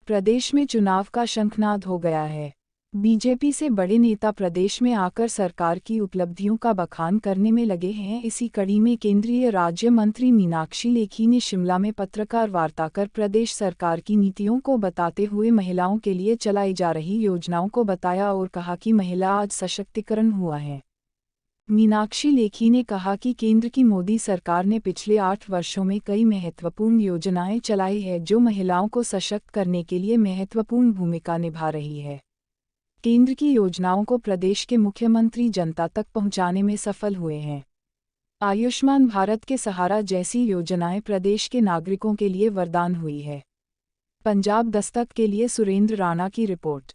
प्रदेश में चुनाव का शंखनाद हो गया है। बीजेपी से बड़े नेता प्रदेश में आकर सरकार की उपलब्धियों का बखान करने में लगे हैं। इसी कड़ी में केंद्रीय राज्य मंत्री मीनाक्षी लेखी ने शिमला में पत्रकार वार्ता कर प्रदेश सरकार की नीतियों को बताते हुए महिलाओं के लिए चलाई जा रही योजनाओं को बताया और कहा कि महिला आज सशक्तिकरण हुआ है। मीनाक्षी लेखी ने कहा कि केंद्र की मोदी सरकार ने पिछले 8 वर्षों में कई महत्वपूर्ण योजनाएं चलाई है जो महिलाओं को सशक्त करने के लिए महत्वपूर्ण भूमिका निभा रही है। केंद्र की योजनाओं को प्रदेश के मुख्यमंत्री जनता तक पहुंचाने में सफल हुए हैं। आयुष्मान भारत के सहारा जैसी योजनाएं प्रदेश के नागरिकों के लिए वरदान हुई है। पंजाब दस्तक के लिए सुरेंद्र राणा की रिपोर्ट।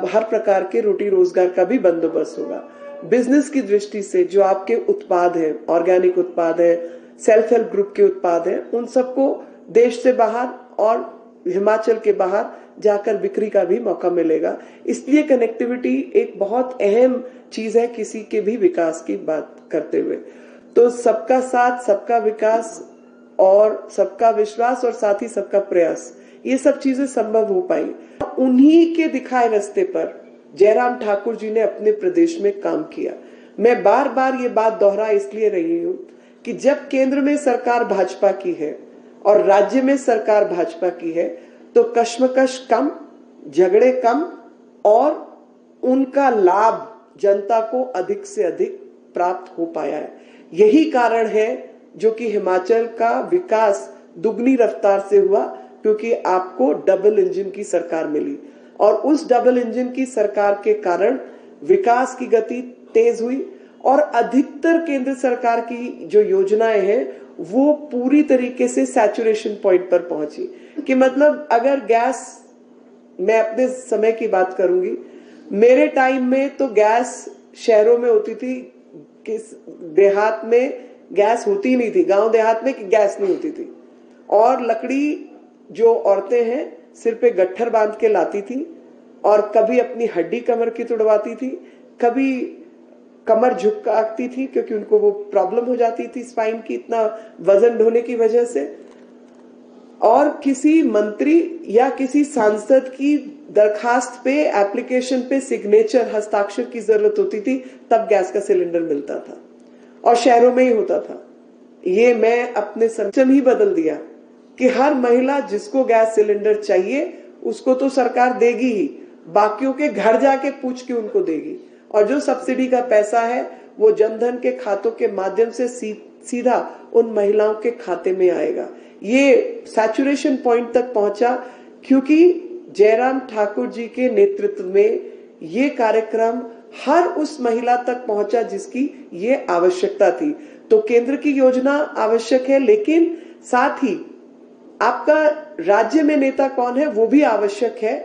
हर प्रकार के रोटी रोजगार का भी बंदोबस्त होगा। बिजनेस की दृष्टि से जो आपके उत्पाद हैं, ऑर्गेनिक उत्पाद है, सेल्फ हेल्प ग्रुप के उत्पाद हैं, उन सबको देश से बाहर और हिमाचल के बाहर जाकर बिक्री का भी मौका मिलेगा। इसलिए कनेक्टिविटी एक बहुत अहम चीज है किसी के भी विकास की बात करते हुए। तो सबका साथ, सबका विकास और सबका विश्वास और साथ ही सबका प्रयास, ये सब चीजें संभव हो पाई। उन्हीं के दिखाए रास्ते पर जयराम ठाकुर जी ने अपने प्रदेश में काम किया। मैं बार बार ये बात दोहरा इसलिए रही हूं कि जब केंद्र में सरकार भाजपा की है और राज्य में सरकार भाजपा की है तो कश्मकश कम, झगड़े कम और उनका लाभ जनता को अधिक से अधिक प्राप्त हो पाया है। यही कारण है जो कि हिमाचल का विकास दुगनी रफ्तार से हुआ, क्योंकि आपको डबल इंजन की सरकार मिली और उस डबल इंजन की सरकार के कारण विकास की गति तेज हुई और अधिकतर केंद्र सरकार की जो योजनाएं हैं वो पूरी तरीके से सैचुरेशन पॉइंट पर पहुंची। कि मतलब अगर गैस, मैं अपने समय की बात करूंगी, मेरे टाइम में तो गैस शहरों में होती थी, किस देहात में गैस होती नहीं थी, गांव देहात में गैस नहीं होती थी और लकड़ी जो औरतें हैं सिर पे गट्ठर बांध के लाती थी और कभी अपनी हड्डी कमर की तुड़वाती थी, कभी कमर झुकाती थी क्योंकि उनको वो प्रॉब्लम हो जाती थी स्पाइन की, इतना वजन ढोने की वजह से। और किसी मंत्री या किसी सांसद की दरखास्त पे, एप्लीकेशन पे सिग्नेचर, हस्ताक्षर की जरूरत होती थी, तब गैस का सिलेंडर मिलता था और शहरों में ही होता था। ये मैं अपने सिस्टम ही बदल दिया कि हर महिला जिसको गैस सिलेंडर चाहिए उसको तो सरकार देगी ही, बाकियों के घर जाके पूछ के उनको देगी और जो सब्सिडी का पैसा है वो जनधन के खातों के माध्यम से सीधा उन महिलाओं के खाते में आएगा। ये सैचुरेशन पॉइंट तक पहुंचा क्योंकि जयराम ठाकुर जी के नेतृत्व में ये कार्यक्रम हर उस महिला तक पहुंचा जिसकी ये आवश्यकता थी। तो केंद्र की योजना आवश्यक है, लेकिन साथ ही आपका राज्य में नेता कौन है वो भी आवश्यक है।